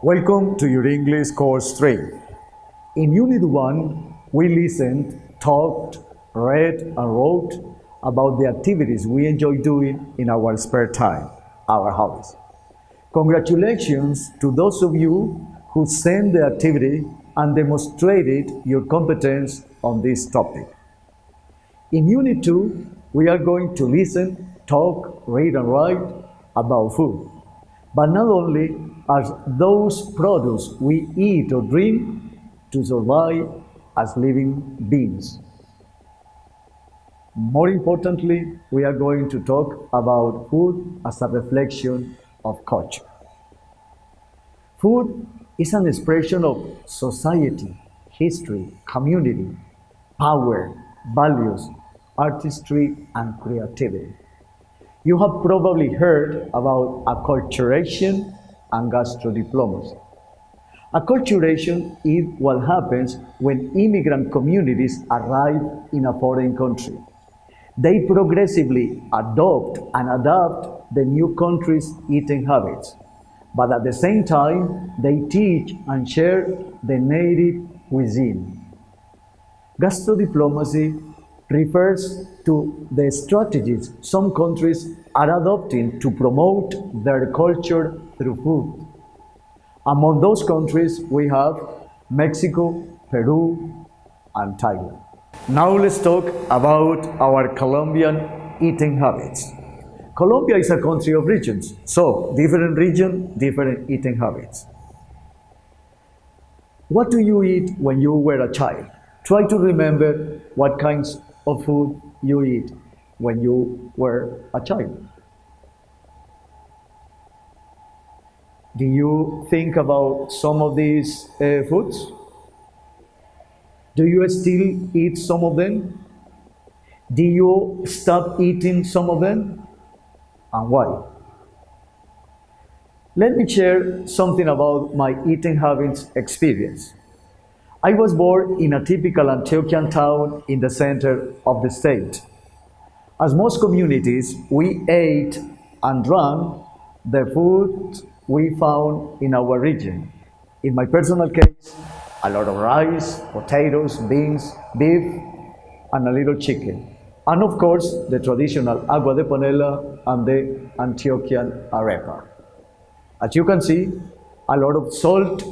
Welcome to your English Course 3. In Unit 1, we listened, talked, read, and wrote about the activities we enjoy doing in our spare time, our hobbies. Congratulations to those of you who sent the activity and demonstrated your competence on this topic. In Unit 2, we are going to listen, talk, read, and write about food, but not only as those products we eat or drink to survive as living beings. More importantly, we are going to talk about food as a reflection of culture. Food is an expression of society, history, community, power, values, artistry, and creativity. You have probably heard about acculturation and gastrodiplomacy. Acculturation is what happens when immigrant communities arrive in a foreign country. They progressively adopt and adapt the new country's eating habits, but at the same time, they teach and share the native cuisine. Gastrodiplomacy refers to the strategies some countries are adopting to promote their culture through food. Among those countries, we have Mexico, Peru, and Thailand. Now let's talk about our Colombian eating habits. Colombia is a country of regions, so different region, different eating habits. What do you eat when you were a child? Try to remember what kinds of food you eat when you were a child. Do you think about some of these foods? Do you still eat some of them? Do you stop eating some of them? And why? Let me share something about my eating habits experience. I was born in a typical Antiochian town in the center of the state. As most communities, we ate and drank the food we found in our region. In my personal case, a lot of rice, potatoes, beans, beef, and a little chicken. And of course, the traditional agua de panela and the Antiochian arepa. As you can see, a lot of salt,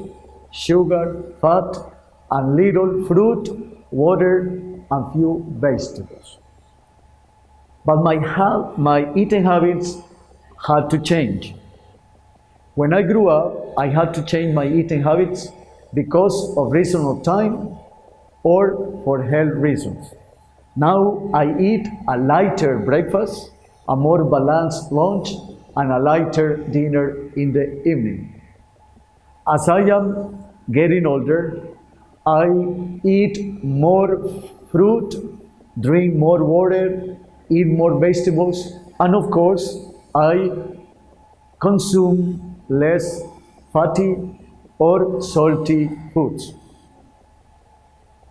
sugar, fat, and little fruit, water, and few vegetables. But my eating habits had to change. When I grew up, I had to change my eating habits because of reason of time or for health reasons. Now I eat a lighter breakfast, a more balanced lunch, and a lighter dinner in the evening. As I am getting older, I eat more fruit, drink more water, eat more vegetables, and of course, I consume less fatty or salty foods.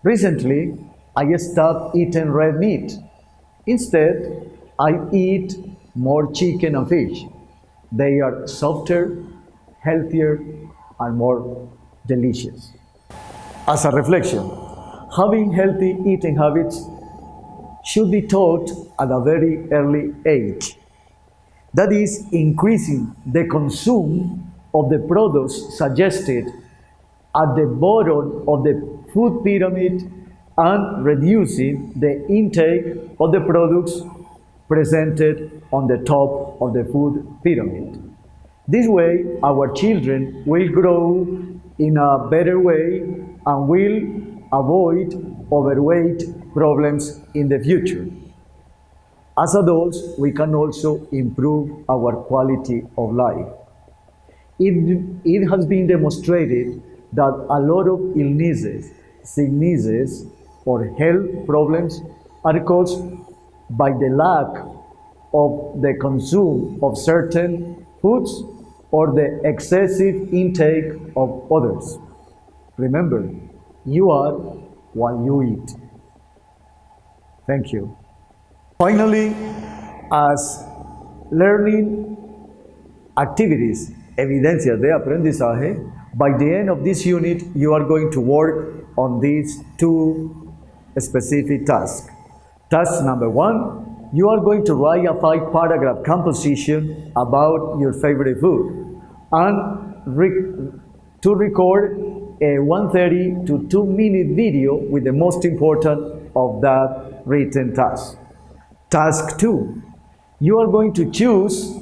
Recently, I stopped eating red meat. Instead, I eat more chicken and fish. They are softer, healthier, and more delicious. As a reflection, having healthy eating habits should be taught at a very early age. That is, increasing the consume of the products suggested at the bottom of the food pyramid and reducing the intake of the products presented on the top of the food pyramid. This way, our children will grow in a better way and will avoid overweight problems in the future. As adults, we can also improve our quality of life. It has been demonstrated that a lot of illnesses, sicknesses, or health problems are caused by the lack of the consume of certain foods or the excessive intake of others. Remember, you are what you eat. Thank you. Finally, as learning activities, evidencias de aprendizaje, By the end of this unit, you are going to work on these two specific tasks. Task number 1, you are going to write a 5-paragraph composition about your favorite food and to record a 130 to 2-minute video with the most important of that written task. Task 2, you are going to choose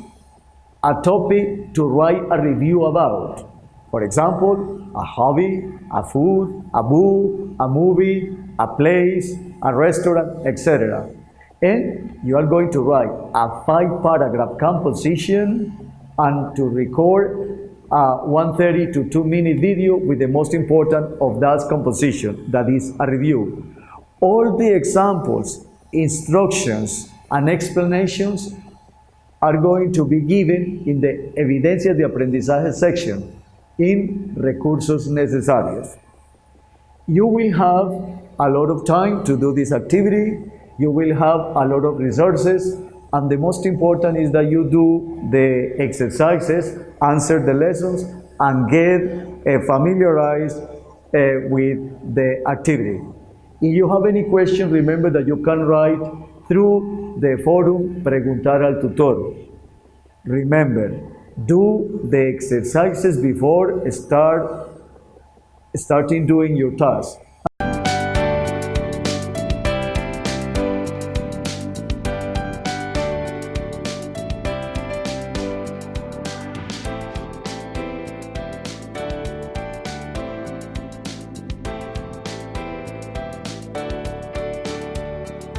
a topic to write a review about. For example, a hobby, a food, a book, a movie, a place, a restaurant, etc. And you are going to write a 5-paragraph composition and to record a 130 to 2-minute video with the most important of that composition, that is a review. All the examples, instructions, and explanations are going to be given in the Evidencias de Aprendizaje section in Recursos Necesarios. You will have a lot of time to do this activity, you will have a lot of resources, and the most important is that you do the exercises, answer the lessons, and get familiarized with the activity. If you have any question, remember that you can write through the forum Preguntar al Tutor. Remember, do the exercises before starting doing your task.